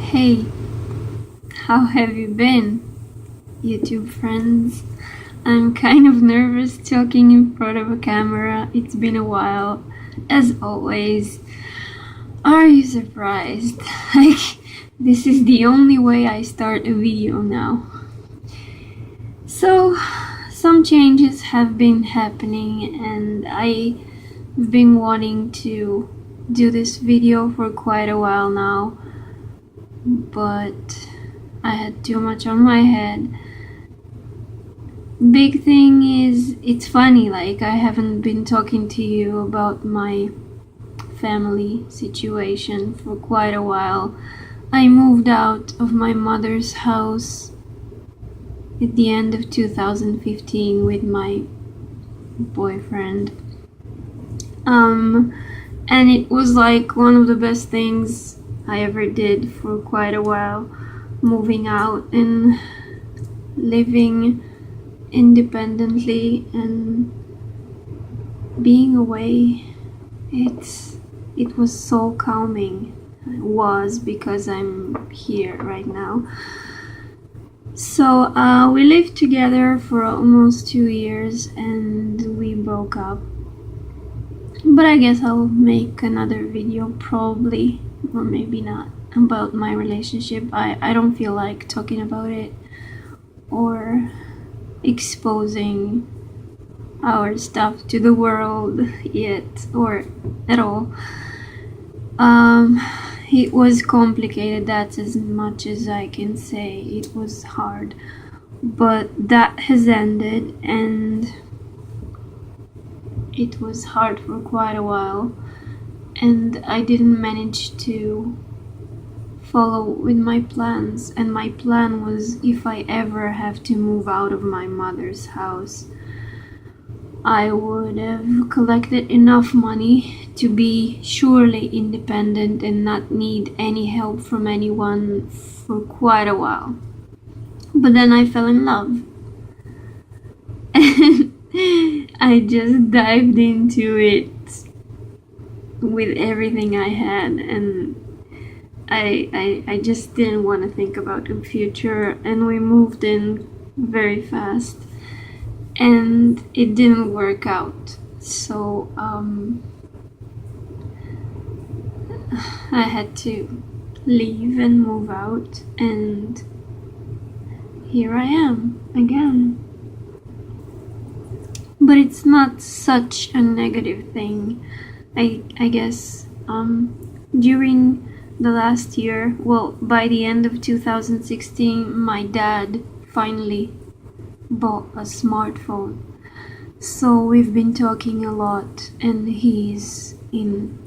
Hey, how have you been, YouTube friends? I'm kind of nervous talking in front of a camera. It's been a while, as always. Are you surprised? This is the only way I start a video now. So, some changes have been happening, and I've been wanting to do this video for quite a while now. But I had too much on my head. Big thing is, it's funny, I haven't been talking to you about my family situation for quite a while. I moved out of my mother's house at the end of 2015 with my boyfriend. And it was one of the best things I ever did for quite a while, moving out and living independently and being away. It was so calming. It was, because I'm here right now. So we lived together for almost 2 years and we broke up. But I guess I'll make another video probably, or maybe not, about my relationship. I don't feel like talking about it or exposing our stuff to the world yet, or at all. It was complicated, that's as much as I can say. It was hard, but that has ended, and it was hard for quite a while, and I didn't manage to follow with my plans. And my plan was, if I ever have to move out of my mother's house, I would have collected enough money to be surely independent and not need any help from anyone for quite a while. But then I fell in love. And I just dived into it with everything I had, and I just didn't want to think about the future, and we moved in very fast, and it didn't work out. So I had to leave and move out, and here I am again. But it's not such a negative thing. I guess during the last year, well, by the end of 2016, my dad finally bought a smartphone. So we've been talking a lot, and he's in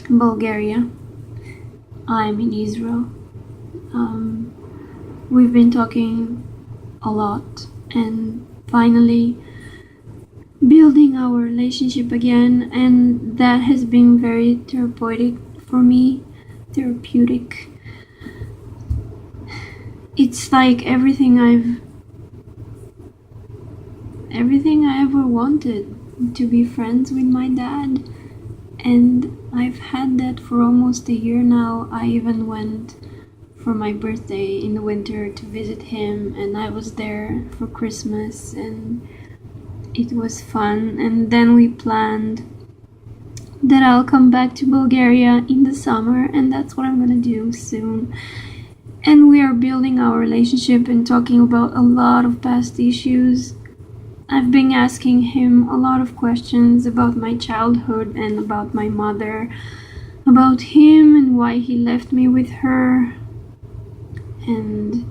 Bulgaria. I'm in Israel. We've been talking a lot, and finally building our relationship again, and that has been very therapeutic for me. It's like everything I ever wanted, to be friends with my dad, and I've had that for almost a year now. I even went for my birthday in the winter to visit him, and I was there for Christmas, and it was fun. And then we planned that I'll come back to Bulgaria in the summer, and that's what I'm gonna do soon. And we are building our relationship and talking about a lot of past issues. I've been asking him a lot of questions about my childhood and about my mother, about him and why he left me with her. And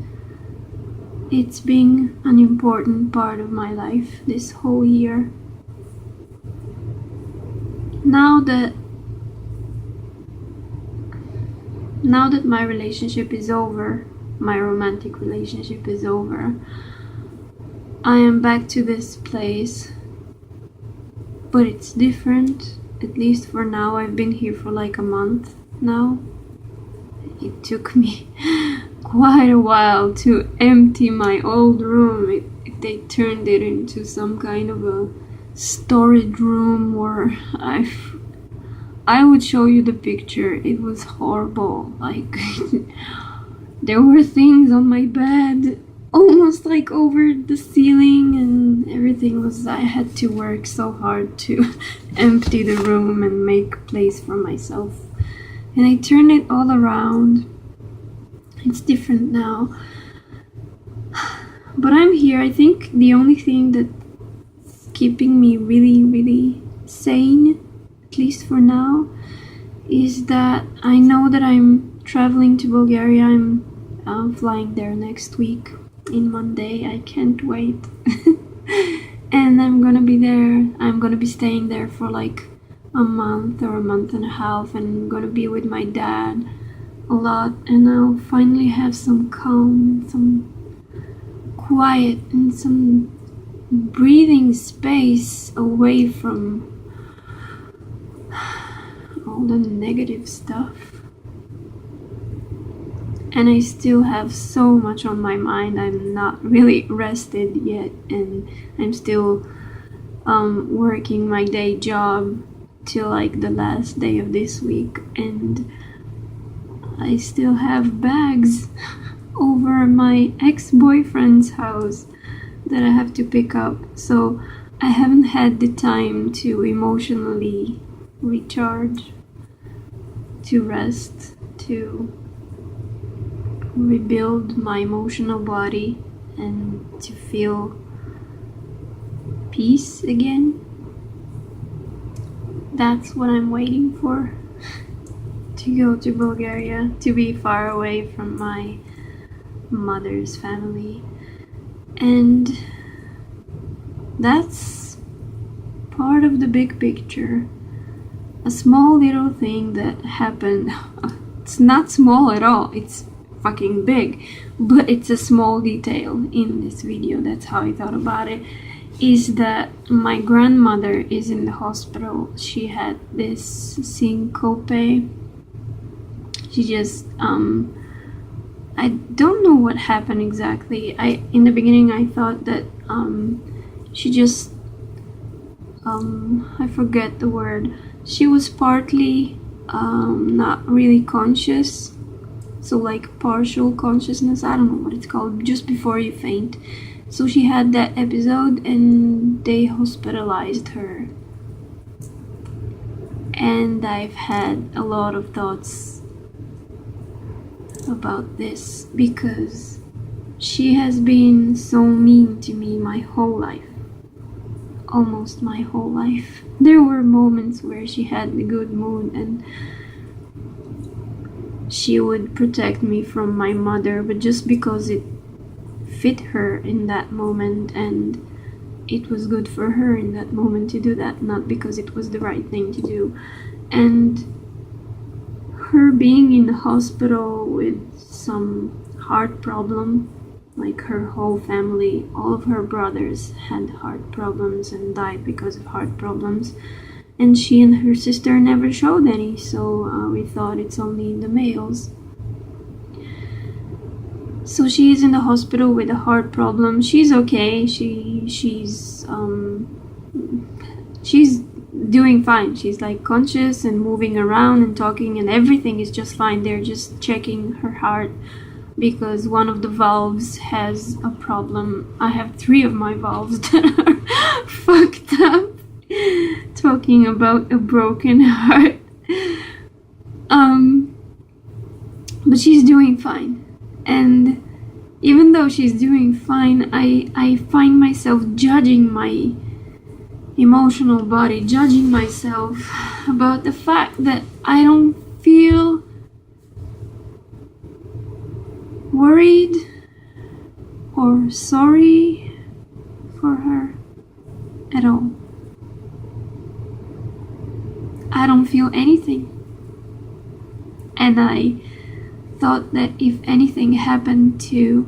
it's been an important part of my life this whole year. Now that my relationship is over, my romantic relationship is over, I am back to this place, but it's different, at least for now. I've been here for a month now. It took me quite a while to empty my old room. They turned it into some kind of a storage room, or I would show you the picture. It was horrible. Like, there were things on my bed, almost like over the ceiling, and everything was, I had to work so hard to empty the room and make place for myself. And I turned it all around. It's different now. But I'm here. I think the only thing that's keeping me really, really sane, at least for now, is that I know that I'm traveling to Bulgaria. I'm flying there next week in Monday. I can't wait. And I'm gonna be there. I'm gonna be staying there for like a month or a month and a half, and I'm gonna be with my dad a lot, and I'll finally have some calm, some quiet, and some breathing space away from all the negative stuff. And I still have so much on my mind. I'm not really rested yet, and I'm still working my day job till like the last day of this week, and I still have bags over my ex-boyfriend's house that I have to pick up. So I haven't had the time to emotionally recharge, to rest, to rebuild my emotional body, and to feel peace again. That's what I'm waiting for. To go to Bulgaria, to be far away from my mother's family. And that's part of the big picture. A small little thing that happened. It's not small at all, it's fucking big, but it's a small detail in this video. That's how I thought about it. Is that my grandmother is in the hospital. She had this syncope. She just I don't know what happened exactly. In the beginning I thought that she just I forget the word. She was partly not really conscious, so like partial consciousness, I don't know what it's called, just before you faint. So she had that episode and they hospitalized her. And I've had a lot of thoughts about this because she has been so mean to me my whole life. Almost my whole life. There were moments where she had a good mood and she would protect me from my mother, but just because it fit her in that moment and it was good for her in that moment to do that, not because it was the right thing to do. And her being in the hospital with some heart problem, like her whole family, all of her brothers had heart problems and died because of heart problems, and she and her sister never showed any, so we thought it's only in the males. So she is in the hospital with a heart problem. She's okay. She's doing fine. She's like conscious and moving around and talking, and everything is just fine. They're just checking her heart because one of the valves has a problem. I have 3 of my valves that are fucked up. Talking about a broken heart. But she's doing fine. And even though she's doing fine, I find myself judging my emotional body, judging myself about the fact that I don't feel worried or sorry for her at all. I don't feel anything. And I thought that if anything happened to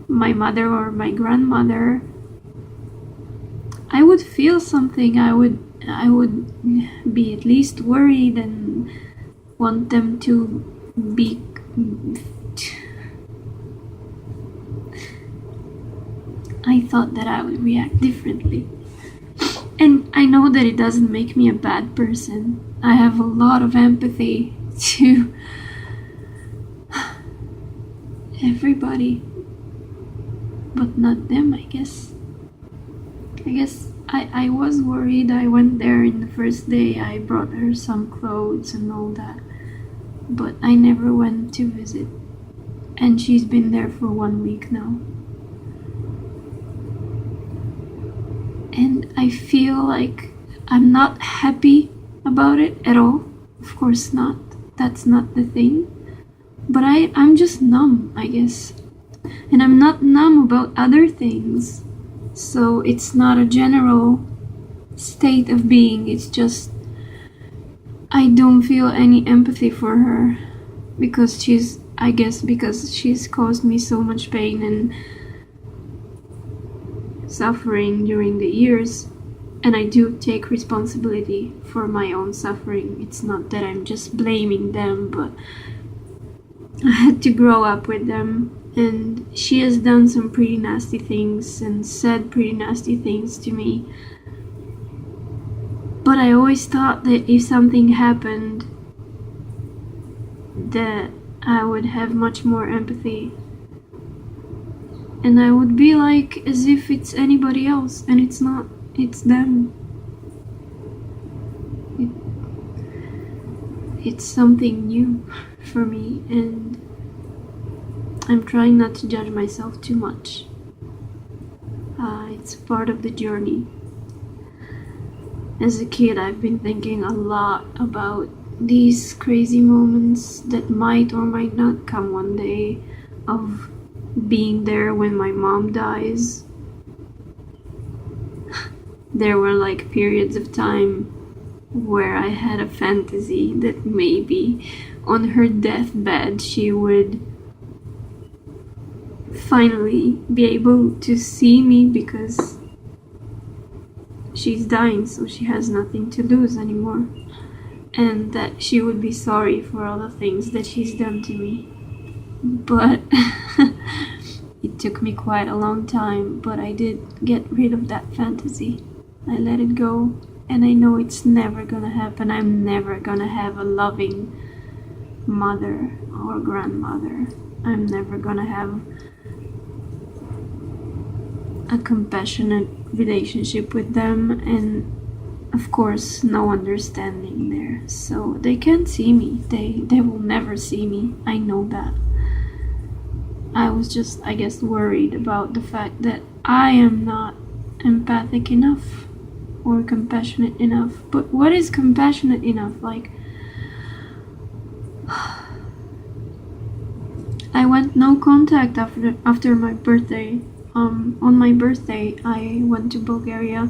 my mother or my grandmother, I would feel something. I would be at least worried and want them to be. I thought that I would react differently. And I know that it doesn't make me a bad person. I have a lot of empathy to everybody, but not them, I guess. I was worried. I went there in the first day. I brought her some clothes and all that, but I never went to visit. And she's been there for 1 week now. And I feel like I'm not happy about it at all. Of course not. That's not the thing. But I'm just numb, I guess. And I'm not numb about other things. So it's not a general state of being. It's just I don't feel any empathy for her because she's caused me so much pain and suffering during the years. And I do take responsibility for my own suffering. It's not that I'm just blaming them, but I had to grow up with them. And she has done some pretty nasty things and said pretty nasty things to me. But I always thought that if something happened, that I would have much more empathy. And I would be like as if it's anybody else, and it's not. It's them. It's something new for me, and I'm trying not to judge myself too much. It's part of the journey. As a kid, I've been thinking a lot about these crazy moments that might or might not come one day, of being there when my mom dies. There were like periods of time where I had a fantasy that maybe on her deathbed she would finally be able to see me because she's dying, so she has nothing to lose anymore, and that she would be sorry for all the things that she's done to me. But it took me quite a long time, but I did get rid of that fantasy. I let it go, and I know it's never gonna happen. I'm never gonna have a loving mother or grandmother. I'm never gonna have a compassionate relationship with them, and of course no understanding there. So they can't see me. They will never see me. I know that. I was just, I guess, worried about the fact that I am not empathic enough or compassionate enough. But what is compassionate enough? Like, I went no contact after my birthday. On my birthday, I went to Bulgaria,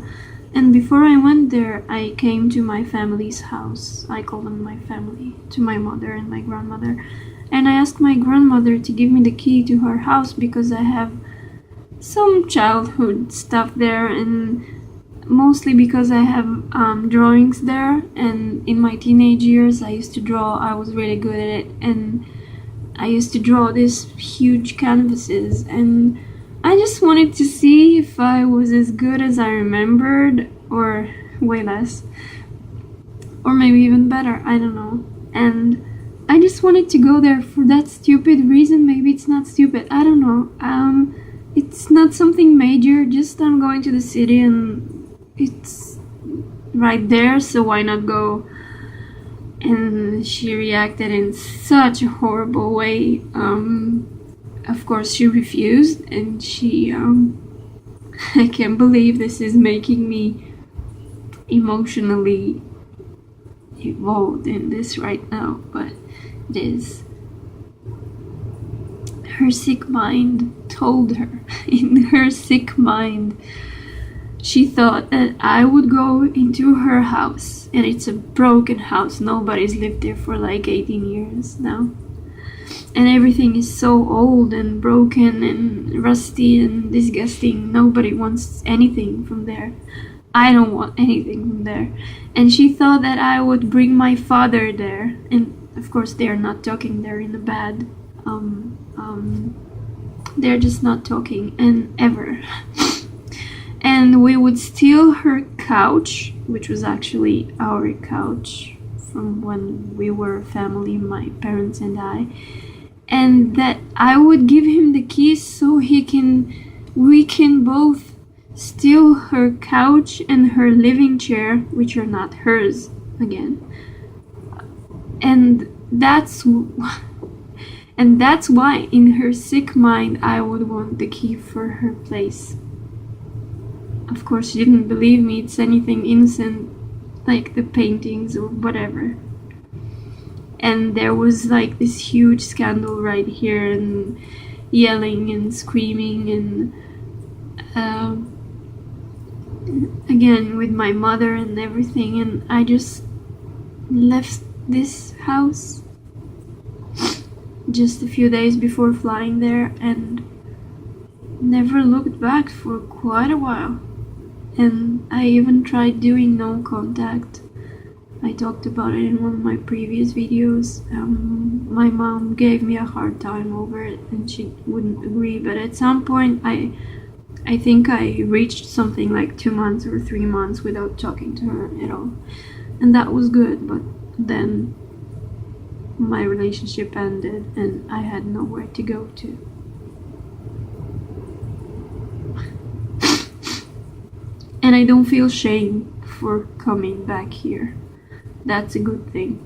and before I went there, I came to my family's house. I call them my family, to my mother and my grandmother. And I asked my grandmother to give me the key to her house because I have some childhood stuff there, and mostly because I have drawings there. And in my teenage years, I used to draw. I was really good at it, and I used to draw these huge canvases, and I just wanted to see if I was as good as I remembered, or way less, or maybe even better, I don't know. And I just wanted to go there for that stupid reason. Maybe it's not stupid, I don't know. It's not something major, just I'm going to the city and it's right there, so why not go? And she reacted in such a horrible way. Of course she refused, and she I can't believe this is making me emotionally involved in this right now, but it is. Her sick mind told her, in her sick mind, she thought that I would go into her house, and it's a broken house. Nobody's lived there for like 18 years now. And everything is so old and broken and rusty and disgusting. Nobody wants anything from there. I don't want anything from there. And she thought that I would bring my father there. And of course they're not talking, they're in a bad they're just not talking, and ever. And and we would steal her couch, which was actually our couch from when we were a family, my parents and I, and that I would give him the keys so we can both steal her couch and her living chair, which are not hers again. And that's why in her sick mind I would want the key for her place. Of course, she didn't believe me. It's anything innocent, like the paintings or whatever. And there was like this huge scandal right here, and yelling and screaming, and again with my mother and everything. And I just left this house just a few days before flying there and never looked back for quite a while. And I even tried doing no contact. I talked about it in one of my previous videos. My mom gave me a hard time over it and she wouldn't agree, but at some point I think I reached something like 2 months or 3 months without talking to her at all. And that was good, but then my relationship ended and I had nowhere to go to. And I don't feel shame for coming back here. That's a good thing.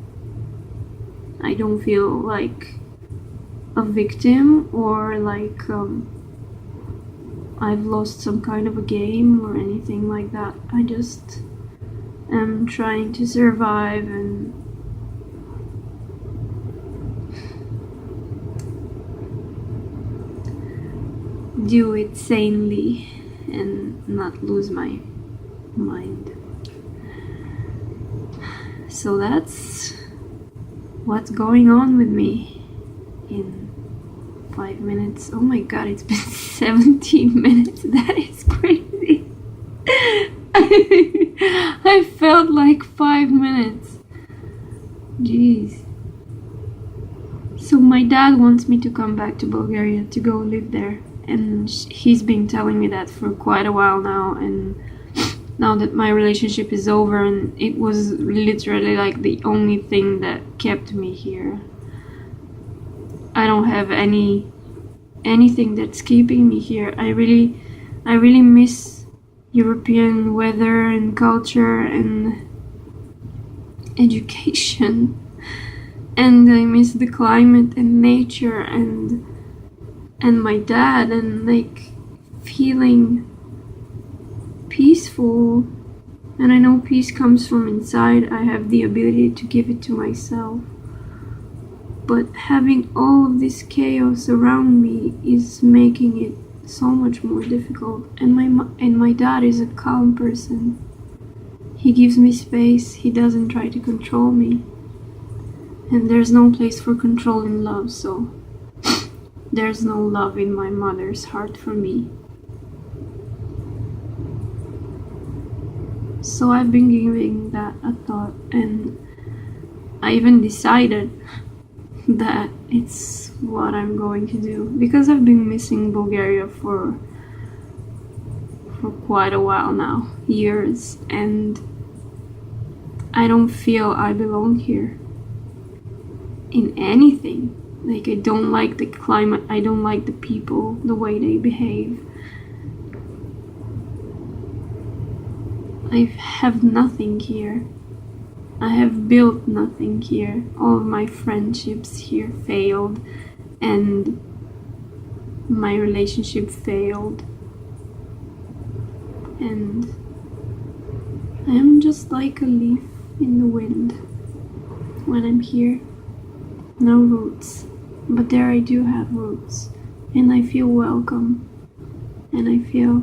I don't feel like a victim or like I've lost some kind of a game or anything like that. I just am trying to survive and do it sanely and not lose my mind. So that's what's going on with me in 5 minutes. Oh my god, it's been 17 minutes. That is crazy. I felt like 5 minutes. Jeez. So my dad wants me to come back to Bulgaria to go live there, and he's been telling me that for quite a while now. And now that my relationship is over, and it was literally like the only thing that kept me here, I don't have anything that's keeping me here. I really miss European weather and culture and education, and I miss the climate and nature and my dad, and like feeling peaceful. And I know peace comes from inside. I have the ability to give it to myself, but having all of this chaos around me is making it so much more difficult. And my dad is a calm person. He gives me space. He doesn't try to control me, and there's no place for control in love, so there's no love in my mother's heart for me. So I've been giving that a thought, and I even decided that it's what I'm going to do, because I've been missing Bulgaria for quite a while now, years, and I don't feel I belong here in anything. Like, I don't like the climate, I don't like the people, the way they behave. I have nothing here. I have built nothing here. All of my friendships here failed, and my relationship failed. And I am just like a leaf in the wind when I'm here. No roots. But there I do have roots, and I feel welcome, and I feel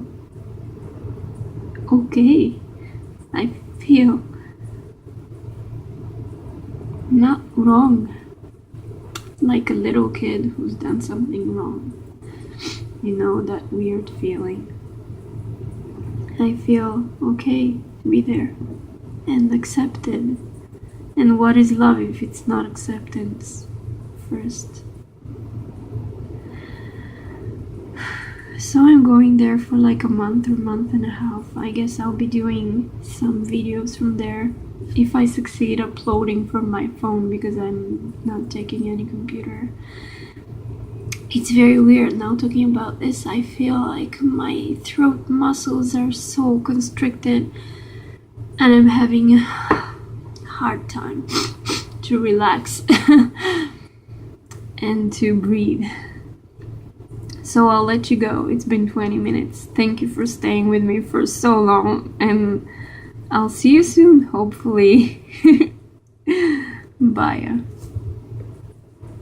okay. I feel not wrong, like a little kid who's done something wrong. You know, that weird feeling. I feel okay to be there and accepted. And what is love if it's not acceptance first? So I'm going there for like a month or month and a half. I guess I'll be doing some videos from there if I succeed uploading from my phone, because I'm not taking any computer. It's very weird now talking about this. I feel like my throat muscles are so constricted and I'm having a hard time to relax and to breathe. So I'll let you go. It's been 20 minutes. Thank you for staying with me for so long, and I'll see you soon, hopefully. Bye.